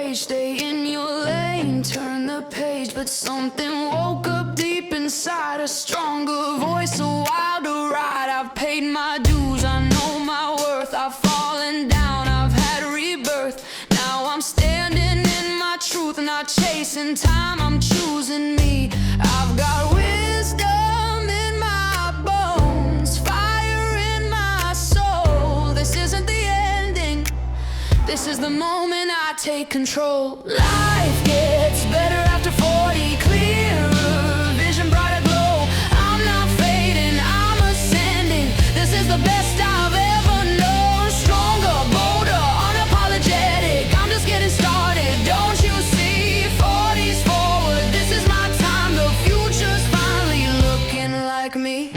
rage, stay in your lane, turn the page, but something woke up deep inside, a stronger voice, a wilder ride. I've paid my dues, I know my worth, I've fallen down, I've had rebirth. Now I'm standing in my truth, not chasing time, I'm choosing me. I've got wisdom in my bones, fire in my soul. This isn't the ending, this is the moment I take control. Life gets better after 40, clearer vision, brighter glow. I'm not fading, I'm ascending. This is the best I've ever known. Stronger, bolder, unapologetic. I'm just getting started, don't you see? 40's forward, this is my time. The future's finally looking like me.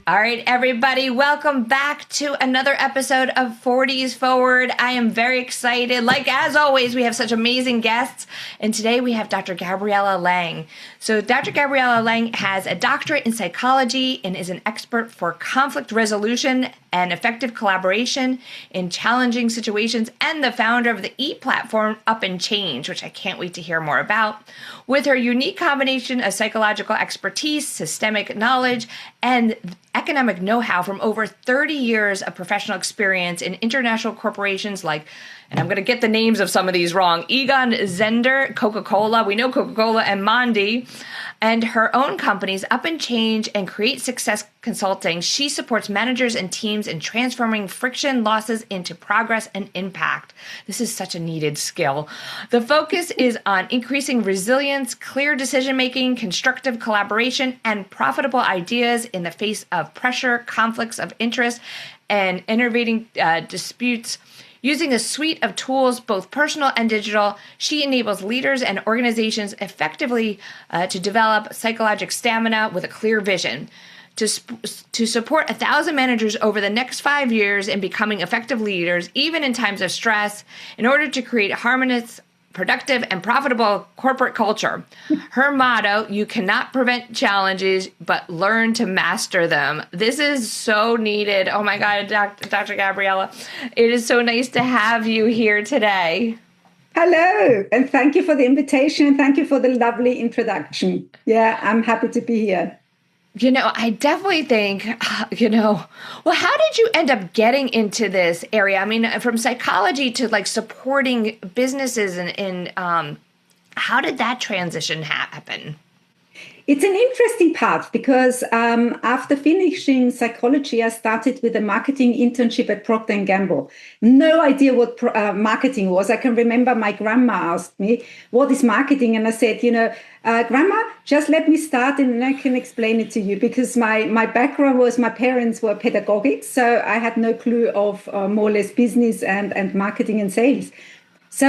All right, everybody, welcome back to another episode of 40s Forward. I am very excited. Like, as always, we have such amazing guests. And today we have Dr. Gabriele Lang. So Dr. Gabriele Lang has a doctorate in psychology and is an expert for conflict resolution and effective collaboration in challenging situations, and the founder of the platform Up and Change, which I can't wait to hear more about. With her unique combination of psychological expertise, systemic knowledge, and economic know-how from over 30 years of professional experience in international corporations like, and I'm going to get the names of some of these wrong, Egon Zehnder, Coca-Cola, we know Coca-Cola, and Mondi, and her own companies, Up and Change and Create Success Consulting. She supports managers and teams in transforming friction losses into progress and impact. This is such a needed skill. The focus is on increasing resilience, clear decision-making, constructive collaboration, and profitable ideas in the face of pressure, conflicts of interest, and innovating disputes. Using a suite of tools, both personal and digital, she enables leaders and organizations effectively to develop psychological stamina with a clear vision. To support 1,000 managers over the next 5 years in becoming effective leaders, even in times of stress, in order to create harmonious, productive, and profitable corporate culture. Her motto, you cannot prevent challenges, but learn to master them. This is so needed. Oh my God, Dr. Gabriele, it is so nice to have you here today. Hello, and thank you for the invitation, and thank you for the lovely introduction. Yeah, I'm happy to be here. You know, I definitely think, how did you end up getting into this area? I mean, from psychology to like supporting businesses and how did that transition happen? It's an interesting path because after finishing psychology, I started with a marketing internship at Procter & Gamble. No idea what marketing was. I can remember my grandma asked me, what is marketing? And I said, Grandma, just let me start and then I can explain it to you, because my background was my parents were pedagogics. So I had no clue of more or less business and marketing and sales. So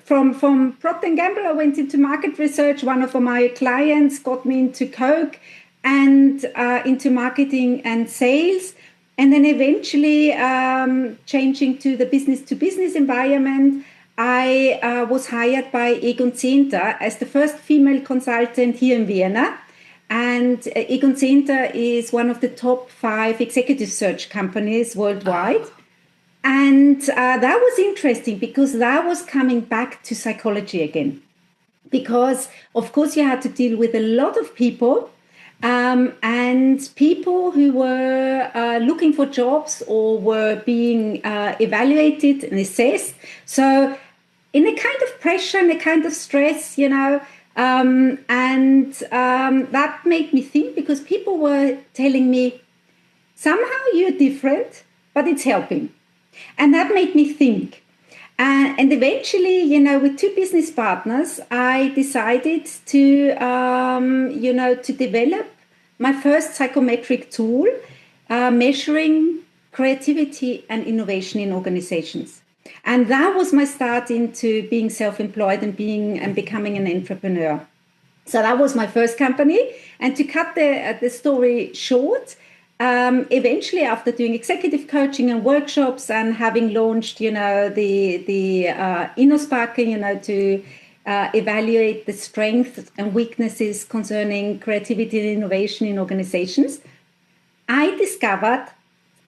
from Procter & Gamble, I went into market research. One of my clients got me into Coke and into marketing and sales. And then eventually changing to the business-to-business environment, I was hired by Egon Zehnder as the first female consultant here in Vienna. And Egon Zehnder is one of the top 5 executive search companies worldwide. And that was interesting because that was coming back to psychology again. Because, of course, you had to deal with a lot of people and people who were looking for jobs or were being evaluated and assessed. So in a kind of pressure and a kind of stress, and that made me think, because people were telling me, somehow you're different, but it's helping. And that made me think. And eventually, with 2 business partners, I decided to, to develop my first psychometric tool, measuring creativity and innovation in organizations. And that was my start into being self-employed and becoming an entrepreneur. So that was my first company. And to cut the story short, eventually, after doing executive coaching and workshops and having launched, the InnoSparker, to evaluate the strengths and weaknesses concerning creativity and innovation in organizations, I discovered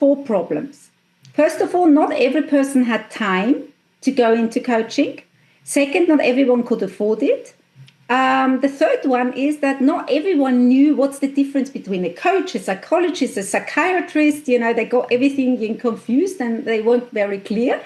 4 problems. First of all, not every person had time to go into coaching. Second, not everyone could afford it. The third one is that not everyone knew what's the difference between a coach, a psychologist, a psychiatrist. They got everything confused and they weren't very clear.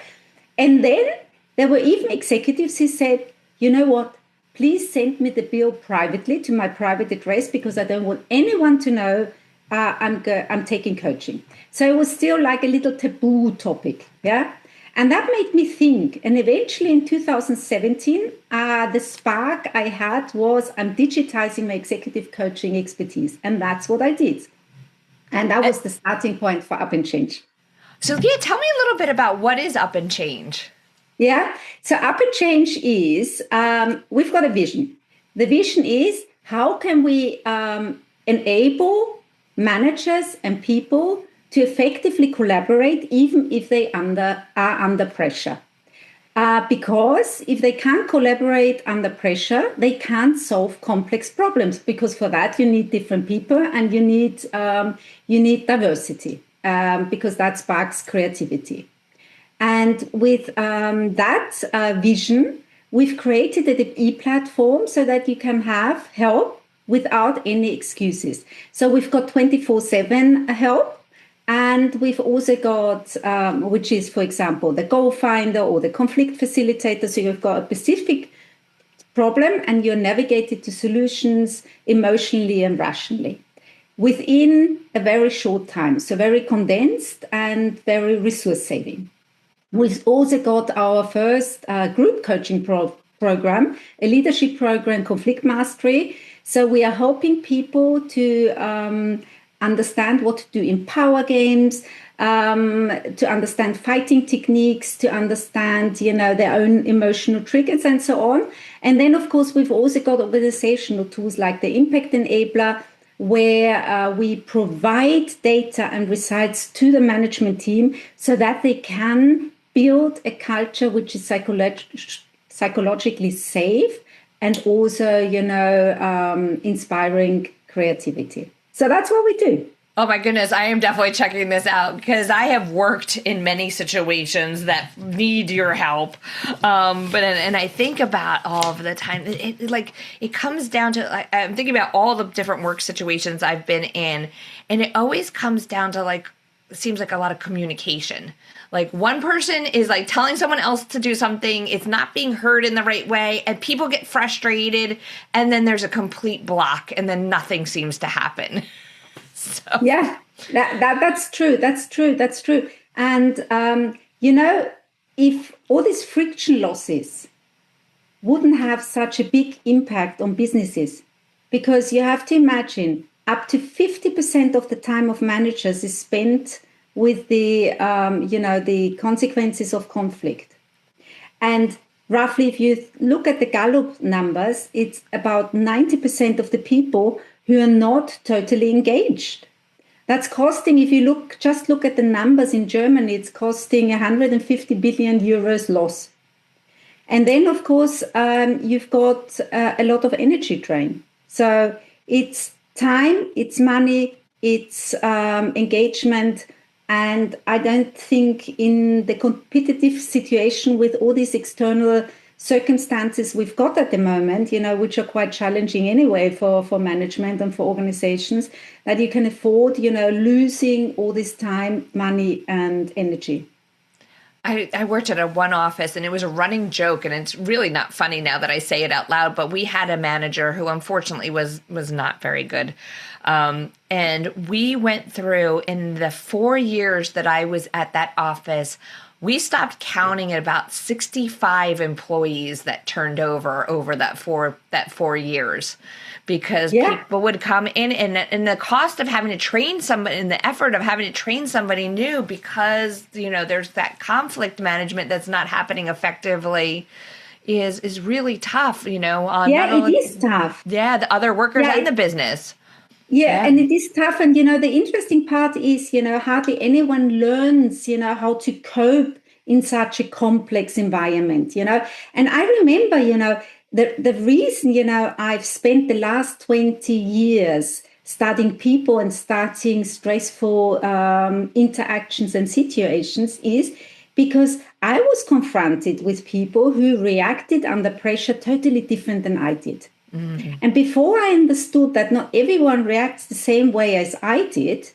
And then there were even executives who said, you know what, please send me the bill privately to my private address because I don't want anyone to know I'm taking coaching. So it was still like a little taboo topic. Yeah. And that made me think. And eventually in 2017, the spark I had was I'm digitizing my executive coaching expertise. And that's what I did. And that was the starting point for Up and Change. So yeah, tell me a little bit about what is Up and Change. Yeah. So Up and Change is, we've got a vision. The vision is how can we enable managers and people to effectively collaborate, even if they are under pressure. Because if they can't collaborate under pressure, they can't solve complex problems. Because for that, you need different people and you need diversity, because that sparks creativity. And with that vision, we've created an e-platform so that you can have help without any excuses. So we've got 24/7 help. And we've also got, which is, for example, the goal finder or the conflict facilitator. So you've got a specific problem and you're navigated to solutions emotionally and rationally within a very short time. So very condensed and very resource saving. We've also got our first group coaching program, a leadership program, Conflict Mastery. So we are helping people to understand what to do in power games, to understand fighting techniques, to understand, their own emotional triggers and so on. And then, of course, we've also got organizational tools like the Impact Enabler, where we provide data and results to the management team so that they can build a culture which is psychologically safe and also, inspiring creativity. So that's what we do. Oh my goodness, I am definitely checking this out because I have worked in many situations that need your help. And I think about all of the time, it comes down to, I'm thinking about all the different work situations I've been in, and it always comes down to it seems like a lot of communication. Like one person is telling someone else to do something, it's not being heard in the right way, and people get frustrated, and then there's a complete block, and then nothing seems to happen. So. Yeah, that's true. That's true. And, if all these friction losses wouldn't have such a big impact on businesses, because you have to imagine up to 50% of the time of managers is spent with the consequences of conflict. And roughly, if you look at the Gallup numbers, it's about 90% of the people who are not totally engaged. That's costing, if you look at the numbers in Germany, it's costing 150 billion euros loss. And then, of course, you've got a lot of energy drain. So it's time, it's money, it's engagement. And I don't think in the competitive situation with all these external circumstances we've got at the moment, which are quite challenging anyway for management and for organizations, that you can afford, losing all this time, money, and energy. I worked at one office and it was a running joke, and it's really not funny now that I say it out loud, but we had a manager who unfortunately was not very good. And we went through, in the 4 years that I was at that office, we stopped counting at about 65 employees that turned over that 4 years, because people would come in, and the cost of having to train somebody, and the effort of having to train somebody new, because there's that conflict management that's not happening effectively, is really tough. It is tough. Yeah, the other workers and the business. Yeah, and it is tough. And, the interesting part is, hardly anyone learns, how to cope in such a complex environment, And I remember, the reason, I've spent the last 20 years studying people and starting stressful interactions and situations is because I was confronted with people who reacted under pressure totally different than I did. And before I understood that not everyone reacts the same way as I did,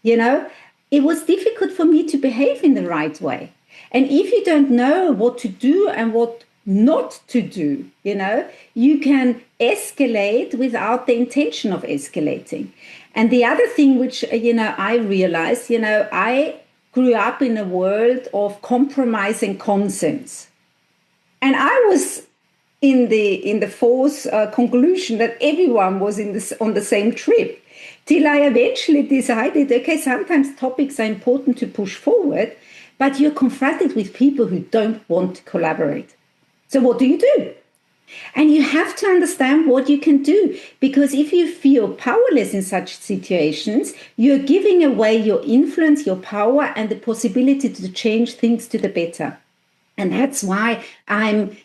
it was difficult for me to behave in the right way. And if you don't know what to do and what not to do, you can escalate without the intention of escalating. And the other thing which, I realized, I grew up in a world of compromise and consent. And I was in the false conclusion that everyone was on the same trip, till I eventually decided, okay, sometimes topics are important to push forward, but you're confronted with people who don't want to collaborate. So what do? And you have to understand what you can do, because if you feel powerless in such situations, you're giving away your influence, your power, and the possibility to change things to the better. And that's why I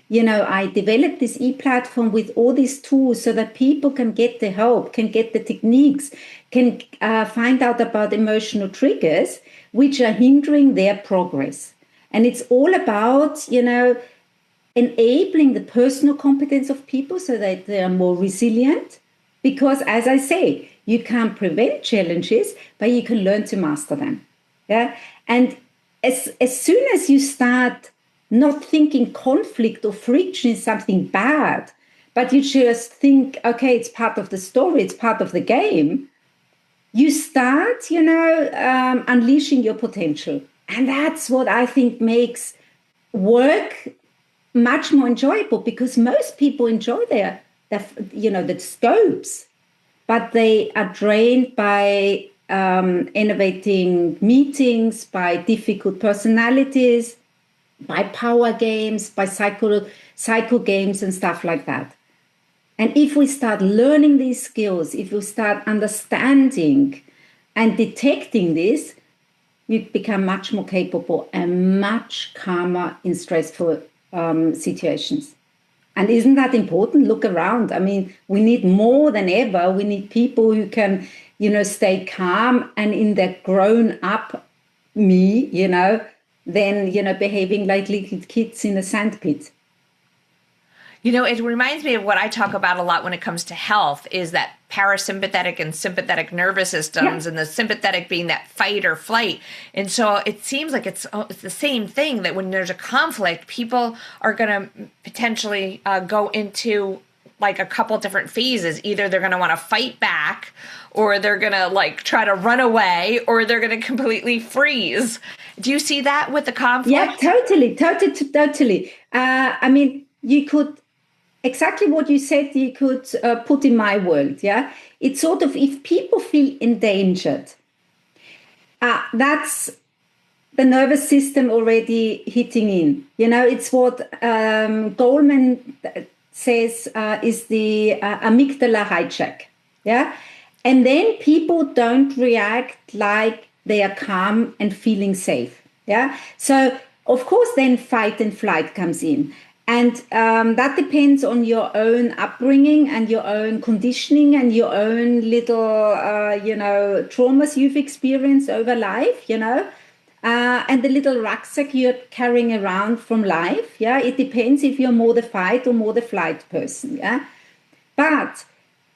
developed this e-platform with all these tools so that people can get the help, can get the techniques, can find out about emotional triggers, which are hindering their progress. And it's all about, enabling the personal competence of people so that they are more resilient. Because, as I say, you can't prevent challenges, but you can learn to master them. Yeah. And as soon as you start not thinking conflict or friction is something bad, but you just think, okay, it's part of the story, it's part of the game, you start, unleashing your potential. And that's what I think makes work much more enjoyable, because most people enjoy the scopes, but they are drained by innovating meetings, by difficult personalities, by power games, by cycle games and stuff like that. And if we start learning these skills, if we start understanding and detecting this, you become much more capable and much calmer in stressful situations. And isn't that important? Look around. I mean, we need more than ever. We need people who can, stay calm and in their grown up me, than, behaving like little kids in a sandpit. It reminds me of what I talk about a lot when it comes to health, is that parasympathetic and sympathetic nervous systems, and the sympathetic being that fight or flight. And so it seems like it's the same thing, that when there's a conflict, people are going to potentially go into like a couple different phases. Either they're going to want to fight back, or they're going to try to run away, or they're going to completely freeze. Do you see that with the conflict? Yeah, totally. I mean, you could, exactly what you said, you could put in my world, yeah? It's sort of, if people feel endangered, that's the nervous system already hitting in. It's what Goldman says is the amygdala hijack, yeah? And then people don't react like they are calm and feeling safe, yeah? So, of course, then fight and flight comes in. And that depends on your own upbringing and your own conditioning and your own little, traumas you've experienced over life, and the little rucksack you're carrying around from life. Yeah, it depends if you're more the fight or more the flight person. Yeah, but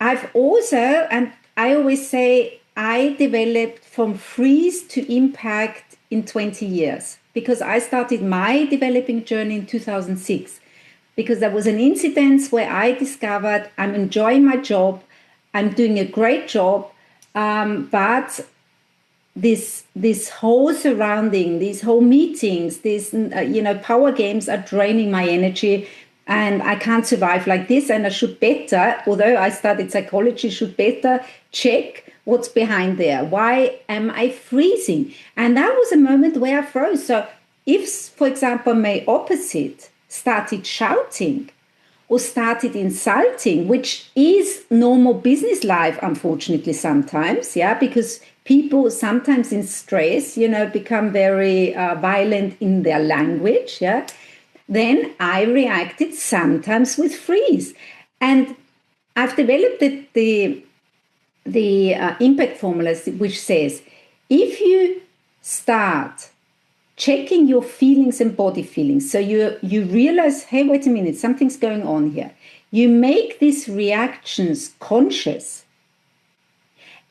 I've also, and I always say, I developed from freeze to impact in 20 years. Because I started my developing journey in 2006, because there was an incident where I discovered I'm enjoying my job, I'm doing a great job, but this whole surrounding, these whole meetings, these power games are draining my energy, and I can't survive like this. And I should better, although I studied psychology, should better check what's behind there. Why am I freezing? And that was a moment where I froze. So if, for example, my opposite started shouting or started insulting, which is normal business life, unfortunately, sometimes, yeah, because people sometimes in stress, become very violent in their language, yeah, then I reacted sometimes with freeze. And I've developed the the impact formula, which says, if you start checking your feelings and body feelings, so you realize, hey, wait a minute, something's going on here. You make these reactions conscious,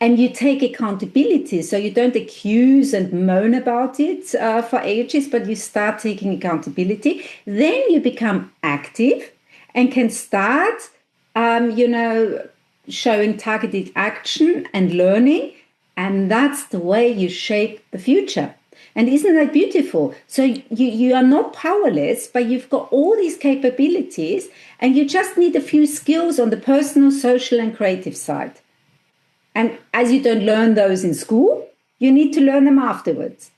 and you take accountability. So you don't accuse and moan about it for ages, but you start taking accountability. Then you become active and can start, showing targeted action and learning. And that's the way you shape the future. And isn't that beautiful? So you are not powerless, but you've got all these capabilities, and you just need a few skills on the personal, social, and creative side. And as you don't learn those in school, you need to learn them afterwards.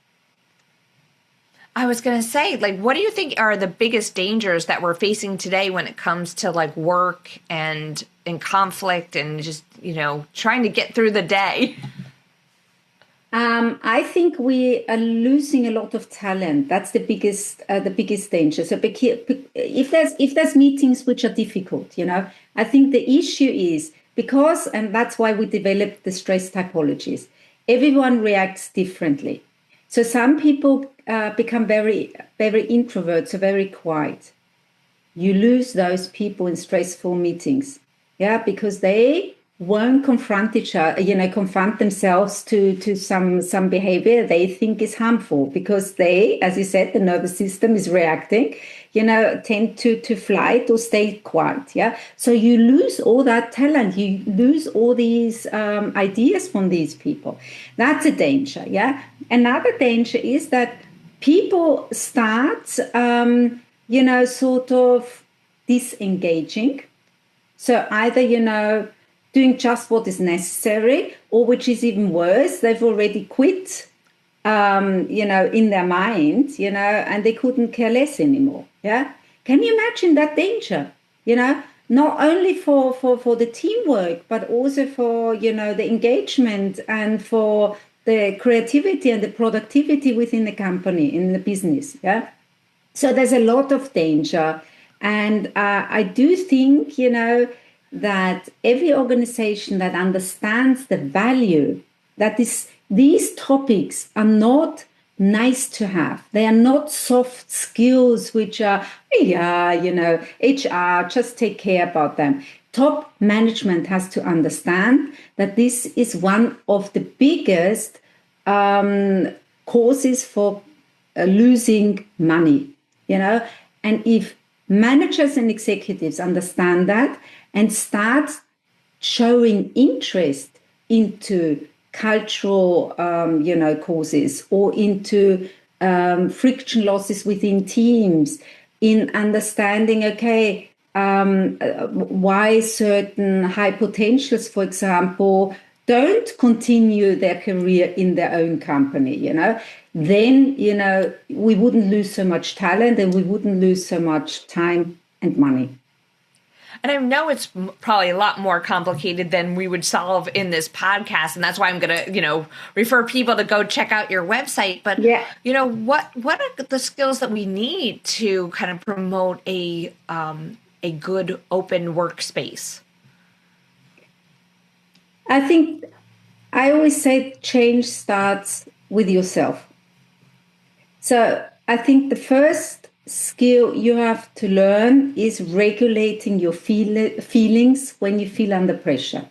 I was going to say, like, what do you think are the biggest dangers that we're facing today when it comes to like work and in conflict and just, trying to get through the day? I think we are losing a lot of talent. That's the biggest danger. So if there's meetings which are difficult, I think the issue is because, and that's why we developed the stress typologies. Everyone reacts differently. So some people become very, very introverts, so very quiet. You lose those people in stressful meetings, because they won't confront confront themselves to some behavior they think is harmful, because they, as you said, the nervous system is reacting, tend to flight or stay quiet. So you lose all that talent, you lose all these ideas from these people. That's a danger. Another danger is that people start sort of disengaging. So either doing just what is necessary, or which is even worse, they've already quit, in their mind, and they couldn't care less anymore. Can you imagine that danger? Not only for the teamwork, but also for, the engagement and for the creativity and the productivity within the company, in the business. So there's a lot of danger. And I do think, that every organization that understands the value that these topics are not nice to have. They are not soft skills which are, HR, just take care about them. Top management has to understand that this is one of the biggest causes for losing money, and if managers and executives understand that and start showing interest into cultural, causes, or into friction losses within teams, in understanding, why certain high potentials, for example, don't continue their career in their own company, then, we wouldn't lose so much talent, and we wouldn't lose so much time and money. And I know it's probably a lot more complicated than we would solve in this podcast. And that's why I'm going to, refer people to go check out your website. But, what are the skills that we need to kind of promote a good open workspace? I think I always say change starts with yourself. So I think the first skill you have to learn is regulating your feelings when you feel under pressure.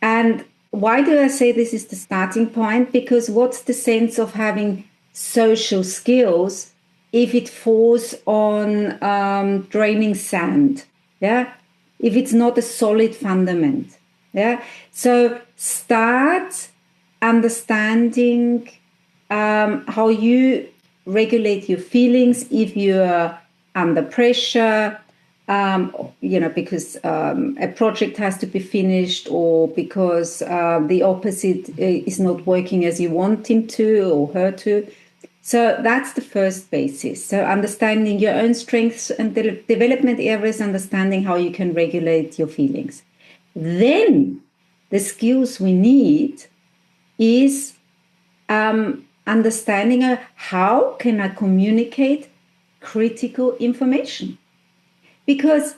And why do I say this is the starting point? Because what's the sense of having social skills if it falls on draining sand? If it's not a solid fundament. So start understanding how you regulate your feelings if you're under pressure, because a project has to be finished, or because the opposite is not working as you want him to or her to. So that's the first basis. So understanding your own strengths and development areas, understanding how you can regulate your feelings. Then the skills we need is understanding how can I communicate critical information. Because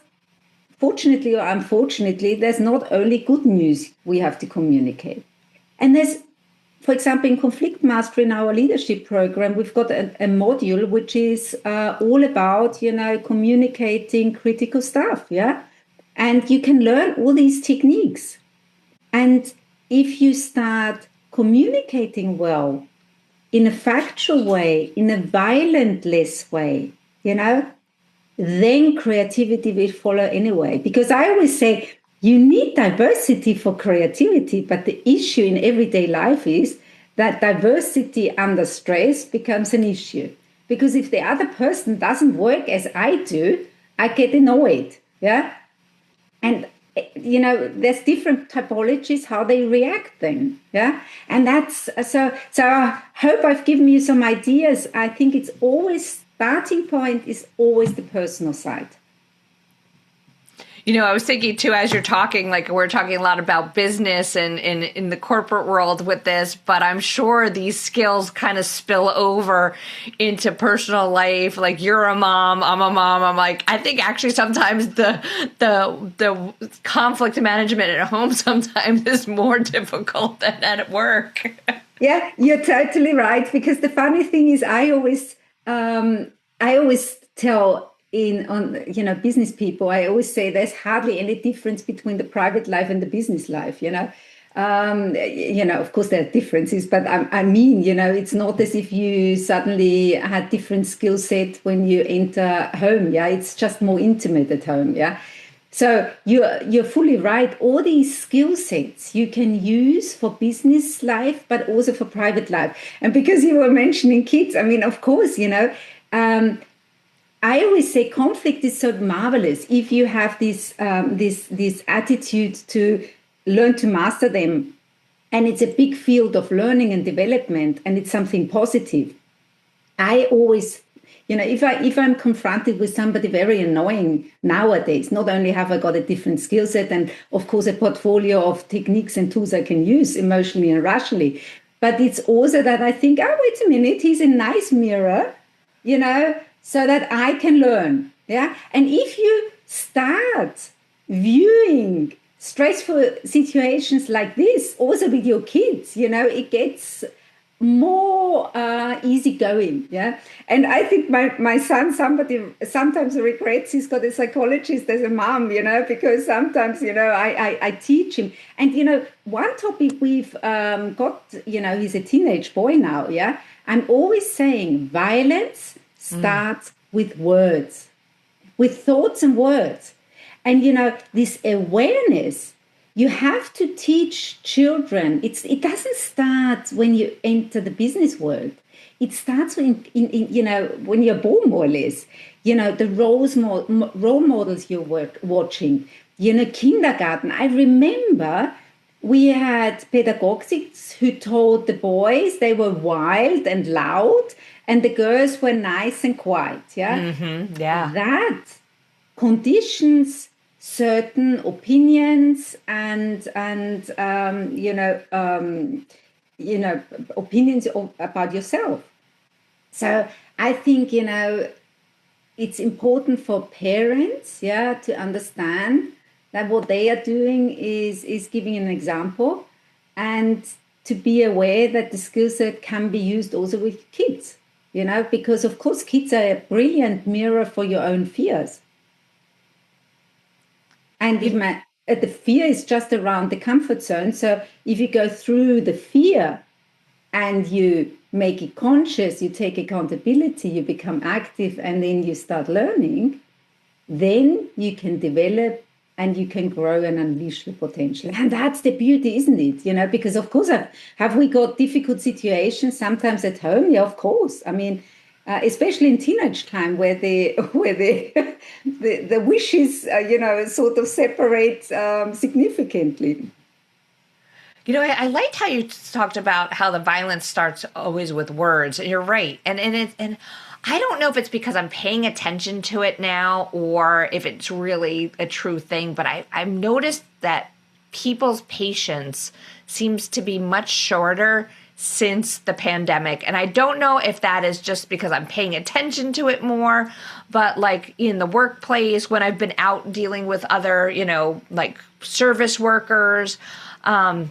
fortunately or unfortunately, there's not only good news we have to communicate. And there's, for example, in conflict mastery in our leadership program, we've got a module which is all about, communicating critical stuff. Yeah. And you can learn all these techniques. And if you start communicating well in a factual way, in a violent-less way, then creativity will follow anyway. Because I always say you need diversity for creativity, but the issue in everyday life is that diversity under stress becomes an issue. Because if the other person doesn't work as I do, I get annoyed. Yeah. And there's different typologies how they react then. Yeah. And that's so I hope I've given you some ideas. I think it's always starting point is always the personal side. I was thinking too, as you're talking, like we're talking a lot about business and in the corporate world with this, but I'm sure these skills kind of spill over into personal life. Like you're a mom, I'm a mom. I'm like, I think actually sometimes the conflict management at home sometimes is more difficult than at work. Yeah, you're totally right. Because the funny thing is, I always tell business people, I always say there's hardly any difference between the private life and the business life. Of course there are differences, but I mean, it's not as if you suddenly had different skill set when you enter home. Yeah, it's just more intimate at home. Yeah. So you're fully right. All these skill sets you can use for business life, but also for private life. And because you were mentioning kids, I mean, of course, I always say conflict is so marvelous if you have this attitude to learn to master them, and it's a big field of learning and development, and it's something positive. I always, if I'm confronted with somebody very annoying nowadays, not only have I got a different skill set and of course a portfolio of techniques and tools I can use emotionally and rationally, but it's also that I think, oh, wait a minute, he's a nice mirror, so that I can learn. Yeah. And if you start viewing stressful situations like this, also with your kids, it gets more easygoing. Yeah. And I think my son, sometimes regrets he's got a psychologist as a mom, because sometimes, I teach him. And, one topic we've got, he's a teenage boy now. Yeah. I'm always saying violence starts with words, with thoughts and words. And, this awareness, you have to teach children. It doesn't start when you enter the business world. It starts when you're born, more or less. The role models you're watching. Kindergarten. I remember we had pedagogics who told the boys they were wild and loud, and the girls were nice and quiet. Yeah, yeah. That conditions certain opinions and opinions about yourself. So I think it's important for parents, to understand that what they are doing is giving an example, and to be aware that the skill set can be used also with kids. Because of course kids are a brilliant mirror for your own fears. And the fear is just around the comfort zone. So if you go through the fear and you make it conscious, you take accountability, you become active, and then you start learning, then you can develop and you can grow and unleash your potential. And that's the beauty, isn't it? Because of course, have we got difficult situations sometimes at home? Yeah, of course. I mean, especially in teenage time, where the wishes, sort of separate significantly. I liked how you talked about how the violence starts always with words, and you're right. And I don't know if it's because I'm paying attention to it now or if it's really a true thing, but I've noticed that people's patience seems to be much shorter since the pandemic. And I don't know if that is just because I'm paying attention to it more, but like in the workplace, when I've been out dealing with other, like service workers, have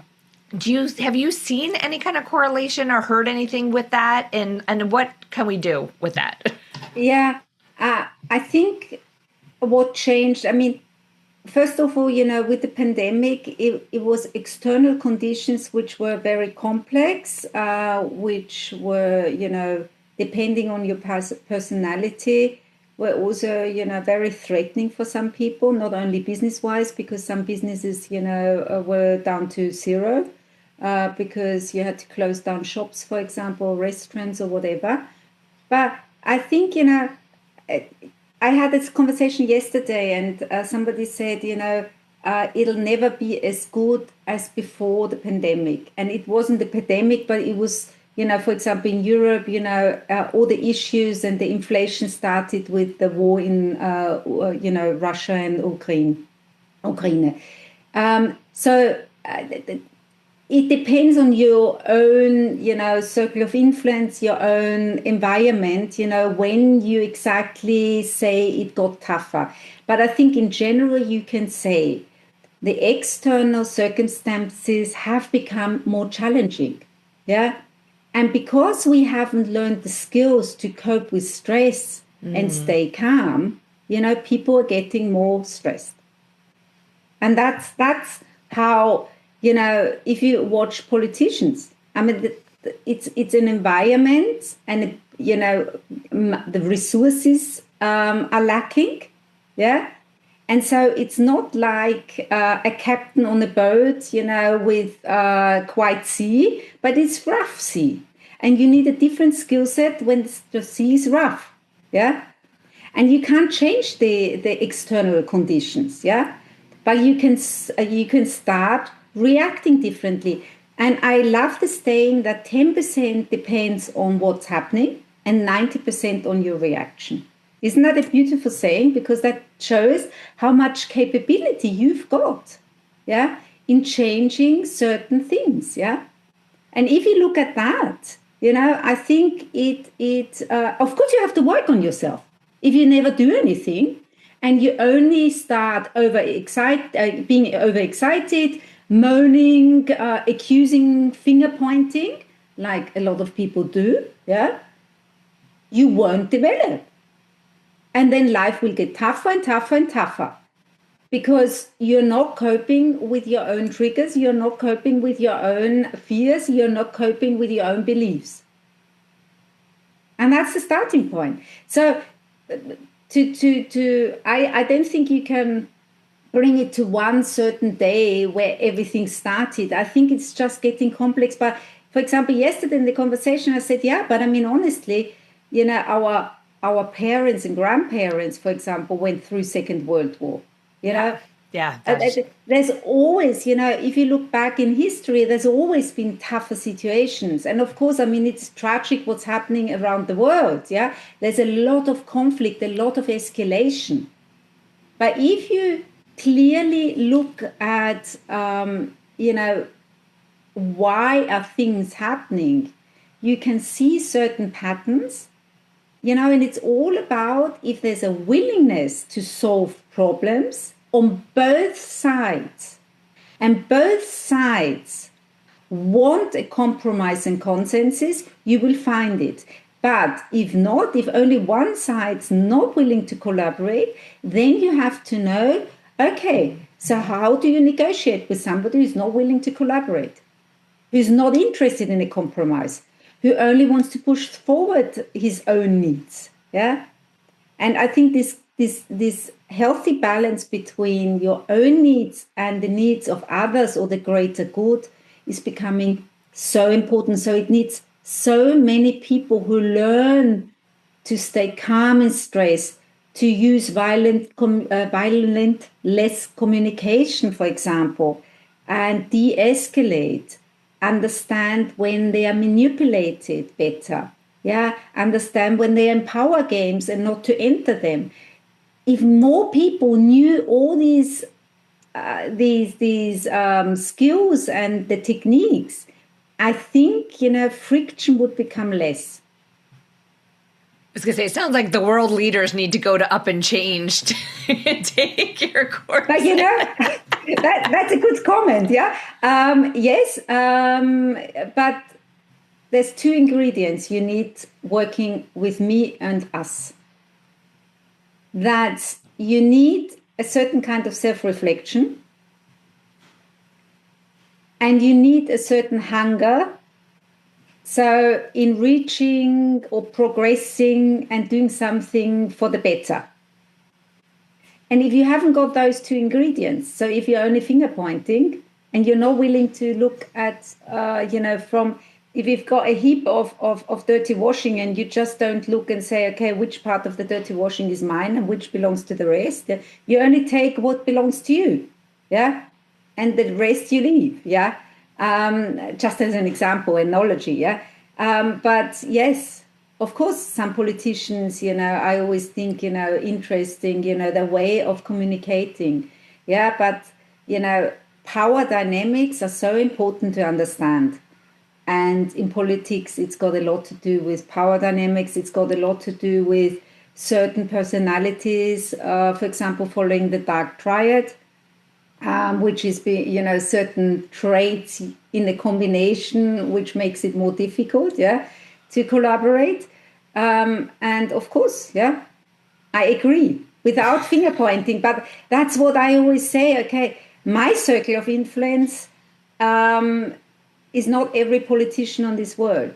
you seen any kind of correlation or heard anything with that? And what can we do with that? Yeah, I think what changed, first of all, with the pandemic, it was external conditions which were very complex, which were, depending on your personality, were also, very threatening for some people, not only business-wise, because some businesses, were down to zero, because you had to close down shops, for example, restaurants or whatever. But I think, I had this conversation yesterday, and somebody said, it'll never be as good as before the pandemic. And it wasn't the pandemic, but it was, for example, in Europe, all the issues and the inflation started with the war in, Russia and Ukraine. It depends on your own, circle of influence, your own environment, when you exactly say it got tougher. But I think in general, you can say the external circumstances have become more challenging. Yeah. And because we haven't learned the skills to cope with stress and stay calm, people are getting more stressed. And that's how, if you watch politicians, it's an environment, and the resources are lacking, yeah. And so it's not like a captain on a boat, with quiet sea, but it's rough sea, and you need a different skill set when the sea is rough, yeah. And you can't change the external conditions, yeah, but you can start reacting differently. And I love the saying that 10% depends on what's happening and 90% on your reaction. Isn't that a beautiful saying? Because that shows how much capability you've got, yeah, in changing certain things, yeah. And if you look at that, I think of course you have to work on yourself. If you never do anything and you only start being overexcited, moaning, accusing, finger pointing, like a lot of people do, yeah, you won't develop. And then life will get tougher and tougher and tougher, because you're not coping with your own triggers, you're not coping with your own fears, you're not coping with your own beliefs. And that's the starting point. So I don't think you can bring it to one certain day where everything started. I think it's just getting complex. But for example, yesterday in the conversation, I said, yeah, but honestly, our parents and grandparents, for example, went through Second World War, Yeah. There's always, if you look back in history, there's always been tougher situations. And of course, it's tragic what's happening around the world. Yeah. There's a lot of conflict, a lot of escalation. But if you clearly look at, why are things happening, you can see certain patterns, and it's all about if there's a willingness to solve problems on both sides, and both sides want a compromise and consensus, you will find it. But if not, if only one side's not willing to collaborate, then you have to know, okay, so how do you negotiate with somebody who's not willing to collaborate, who's not interested in a compromise, who only wants to push forward his own needs? Yeah. And I think this healthy balance between your own needs and the needs of others or the greater good is becoming so important. So it needs so many people who learn to stay calm in stress, to use violent less communication, for example, and de-escalate, understand when they are manipulated better, understand when they are in power games and not to enter them. If more people knew all these skills and the techniques, I think, friction would become less. I was going to say, it sounds like the world leaders need to go to Up and Change to take your course. But, that's a good comment, yeah? Yes, but there's two ingredients you need working with me and us. That you need a certain kind of self-reflection, and you need a certain hunger. So in reaching or progressing and doing something for the better. And if you haven't got those two ingredients, so if you're only finger pointing and you're not willing to look at, if you've got a heap of dirty washing and you just don't look and say, okay, which part of the dirty washing is mine and which belongs to the rest, you only take what belongs to you, yeah? And the rest you leave, yeah? Just as an example, analogy, yeah? But yes, of course, some politicians, I always think, interesting, their way of communicating. Yeah, but, power dynamics are so important to understand. And in politics, it's got a lot to do with power dynamics. It's got a lot to do with certain personalities, for example, following the dark triad, which is, certain traits in a combination, which makes it more difficult, yeah, to collaborate. And of course, yeah, I agree, without finger pointing. But that's what I always say, okay, my circle of influence is not every politician on this world.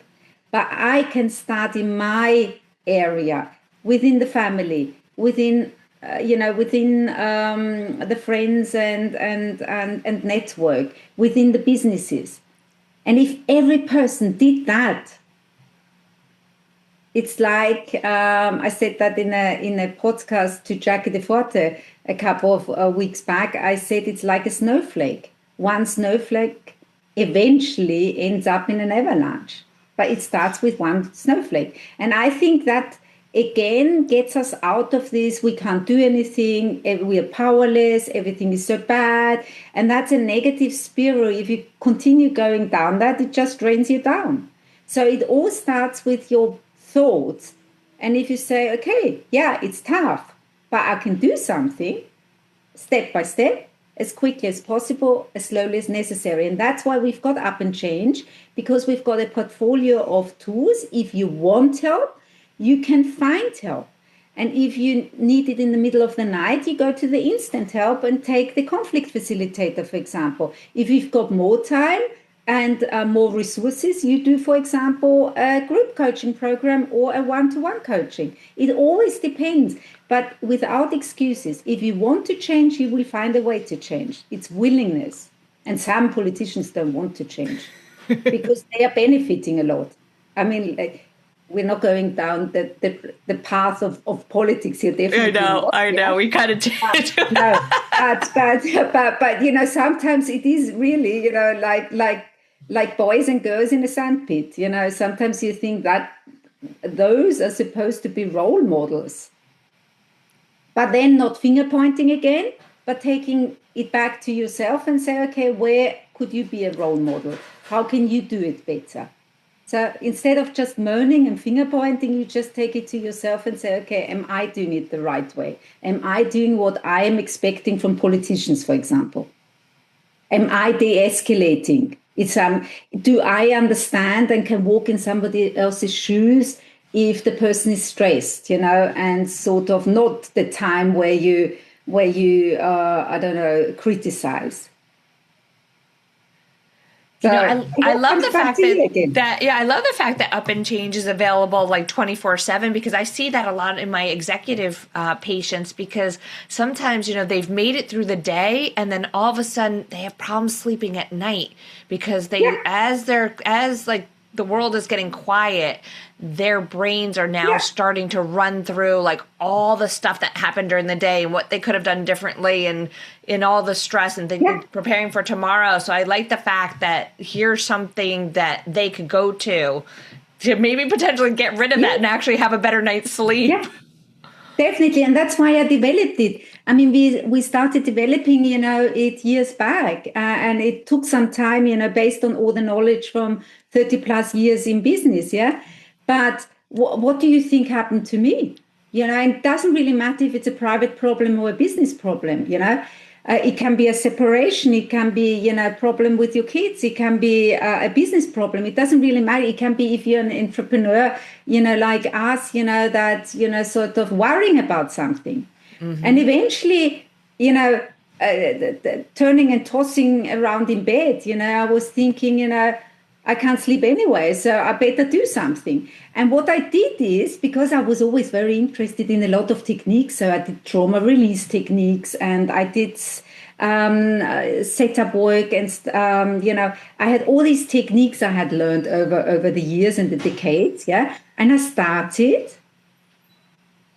But I can start in my area, within the family, within the friends and network, within the businesses. And if every person did that, it's like, I said that in a podcast to Jackie DeForte a couple of weeks back. I said it's like a snowflake. One snowflake eventually ends up in an avalanche, but it starts with one snowflake. And I think that again gets us out of this, we can't do anything, we are powerless, everything is so bad. And that's a negative spiral. If you continue going down that, it just drains you down. So it all starts with your thoughts. And if you say, okay, yeah, it's tough, but I can do something step by step, as quickly as possible, as slowly as necessary. And that's why we've got Up and Change, because we've got a portfolio of tools. If you want help, you can find help. And if you need it in the middle of the night, you go to the instant help and take the conflict facilitator, for example. If you've got more time and more resources, you do, for example, a group coaching program or a one-to-one coaching. It always depends, but without excuses. If you want to change, you will find a way to change. It's willingness. And some politicians don't want to change because they are benefiting a lot. I mean, we're not going down the path of politics here. Definitely I know. We kind of did. No, but sometimes it is really, like boys and girls in a sandpit. Sometimes you think that those are supposed to be role models, but then not finger pointing again, but taking it back to yourself and say, okay, where could you be a role model? How can you do it better? So instead of just moaning and finger pointing, you just take it to yourself and say, okay, am I doing it the right way? Am I doing what I am expecting from politicians, for example? Am I de-escalating? Do I understand and can walk in somebody else's shoes if the person is stressed, and sort of not the time where you criticize. So, I love the fact I love the fact that Up and Change is available like 24/7, because I see that a lot in my executive patients, because sometimes, they've made it through the day and then all of a sudden they have problems sleeping at night because as the world is getting quiet, their brains are now starting to run through like all the stuff that happened during the day and what they could have done differently, and in all the stress and preparing for tomorrow. So I like the fact that here's something that they could go to maybe potentially get rid of that and actually have a better night's sleep. Yeah. Definitely. And that's why I developed it. I mean, we started developing, it years back, and it took some time, based on all the knowledge from 30 plus years in business. Yeah. But what do you think happened to me? And it doesn't really matter if it's a private problem or a business problem. It can be a separation. It can be, a problem with your kids. It can be a business problem. It doesn't really matter. It can be if you're an entrepreneur, like us, that, sort of worrying about something. Mm-hmm. And eventually, turning and tossing around in bed, I was thinking, I can't sleep anyway, so I better do something. And what I did is, because I was always very interested in a lot of techniques, so I did trauma release techniques, and I did setup work, and I had all these techniques I had learned over the years and the decades, yeah. And I started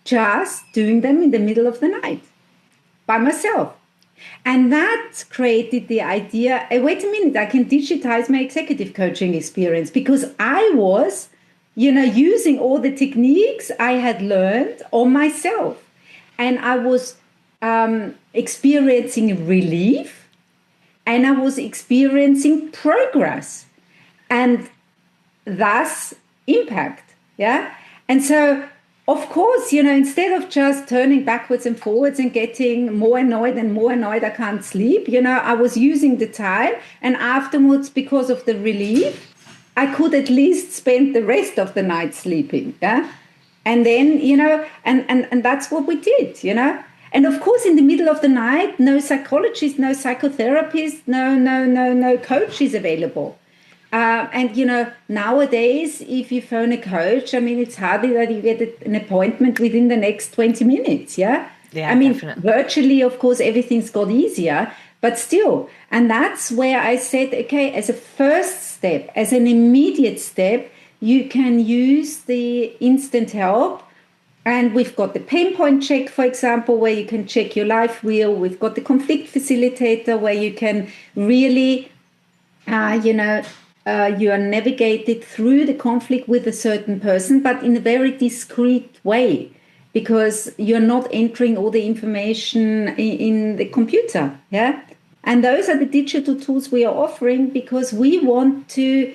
just doing them in the middle of the night by myself. And that created the idea, wait a minute, I can digitize my executive coaching experience, because I was, using all the techniques I had learned on myself. And I was experiencing relief, and I was experiencing progress, and thus impact. Yeah. And so, of course, instead of just turning backwards and forwards and getting more annoyed, I can't sleep, I was using the time. And afterwards, because of the relief, I could at least spend the rest of the night sleeping. Yeah. And then, and that's what we did, And of course, in the middle of the night, no psychologist, no psychotherapist, no coach is available. And, nowadays, if you phone a coach, I mean, it's hardly that you get an appointment within the next 20 minutes. Yeah. Yeah, I mean, definitely. Virtually, of course, everything's got easier, but still. And that's where I said, okay, as a first step, as an immediate step, you can use the instant help. And we've got the pain point check, for example, where you can check your life wheel. We've got the conflict facilitator, where you can really, you are navigated through the conflict with a certain person, but in a very discreet way, because you're not entering all the information in the computer. Yeah. And those are the digital tools we are offering, because we want to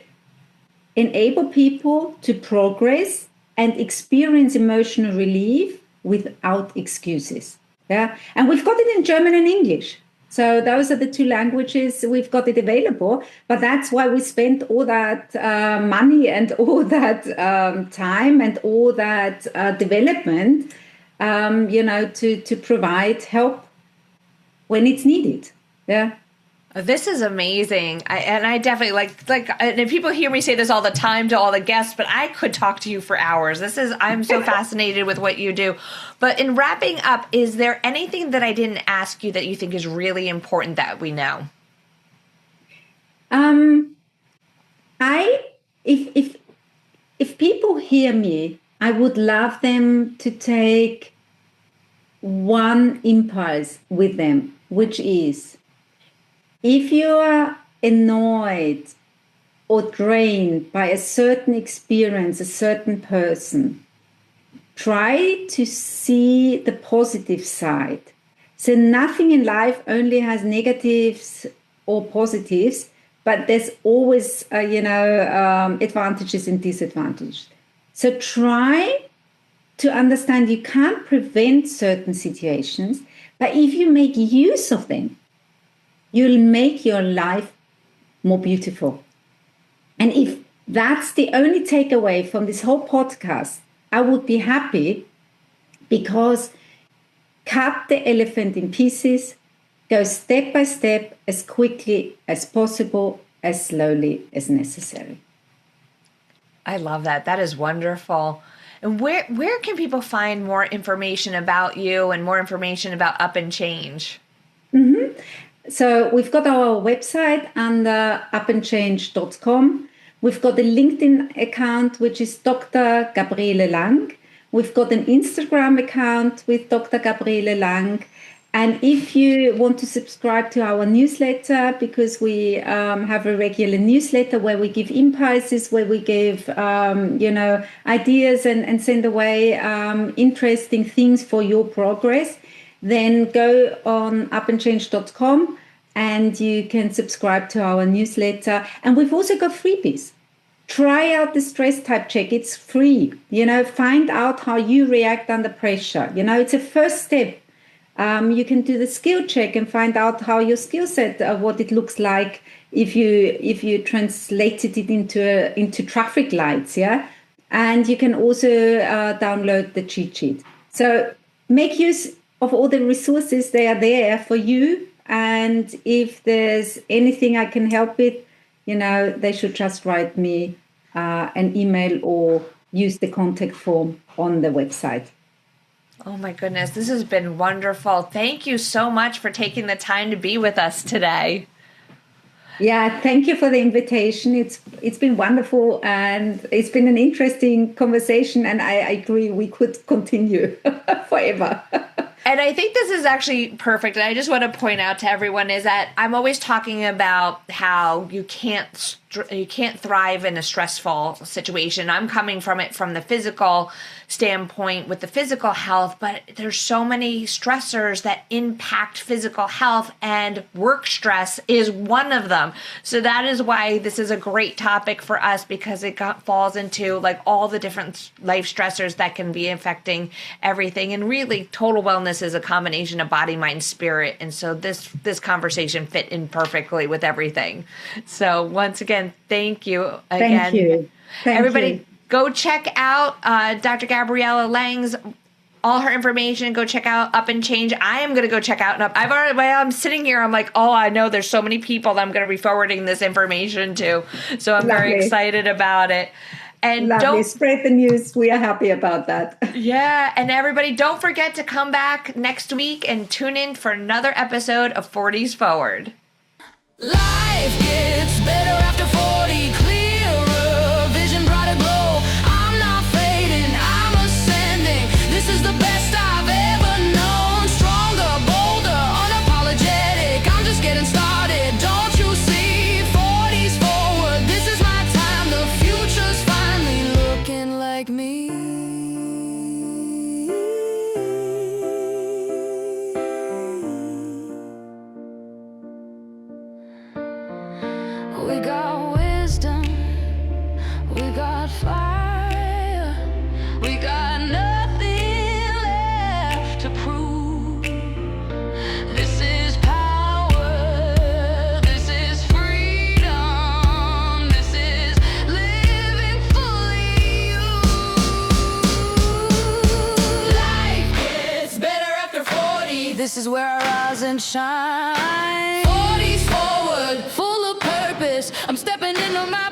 enable people to progress and experience emotional relief without excuses. Yeah. And we've got it in German and English. So those are the two languages we've got it available. But that's why we spent all that money and all that time and all that development, to provide help when it's needed. Yeah. This is amazing. I definitely like, and people hear me say this all the time to all the guests, but I could talk to you for hours. I'm so fascinated with what you do. But in wrapping up, is there anything that I didn't ask you that you think is really important that we know? If people hear me, I would love them to take one impulse with them, which is, if you are annoyed or drained by a certain experience, a certain person, try to see the positive side. So nothing in life only has negatives or positives, but there's always, advantages and disadvantages. So try to understand you can't prevent certain situations, but if you make use of them, you'll make your life more beautiful. And if that's the only takeaway from this whole podcast, I would be happy, because cut the elephant in pieces, go step by step, as quickly as possible, as slowly as necessary. I love that. That is wonderful. And where can people find more information about you and more information about Up and Change? Mm-hmm. So we've got our website under upandchange.com. We've got a LinkedIn account, which is Dr. Gabriele Lang. We've got an Instagram account with Dr. Gabriele Lang. And if you want to subscribe to our newsletter, because we have a regular newsletter where we give impulses, where we give, ideas and send away interesting things for your progress. then go on upandchange.com and you can subscribe to our newsletter. And we've also got freebies. Try out the stress type check. It's free. Find out how you react under pressure. It's a first step. You can do the skill check and find out how your skill set, what it looks like if you translated it into traffic lights, yeah. And you can also download the cheat sheet. So make use of all the resources. They are there for you. And if there's anything I can help with, they should just write me an email or use the contact form on the website. Oh my goodness, this has been wonderful. Thank you so much for taking the time to be with us today. Yeah, thank you for the invitation. It's been wonderful and it's been an interesting conversation, and I agree we could continue forever. And I think this is actually perfect. And I just want to point out to everyone is that I'm always talking about how you can't thrive in a stressful situation. I'm coming from it from the physical standpoint with the physical health, but there's so many stressors that impact physical health, and work stress is one of them. So that is why this is a great topic for us, because it falls into like all the different life stressors that can be affecting everything. And really, total wellness is a combination of body, mind, spirit. And so this conversation fit in perfectly with everything. So once again, thank you again. Thank you. Everybody, go check out Dr. Gabriele Lang's, all her information. Go check out Up and Change. I am going to go check out Up. While I'm sitting here, I'm like, oh, I know there's so many people that I'm going to be forwarding this information to. So I'm very excited about it. And don't spread the news. We are happy about that. Yeah. And everybody, don't forget to come back next week and tune in for another episode of 40s Forward. Life gets better after 40, clearer, vision brighter glow. I'm not fading, I'm ascending. This is the best I've ever known. Stronger, bolder, unapologetic. I'm just getting started, don't you see? 40s forward, this is my time. The future's finally looking like me. We got wisdom, we got fire, we got nothing left to prove. This is power, this is freedom, this is living fully you. Life gets better after 40, this is where I rise and shine. 40's forward, full of purpose. I'm stepping into my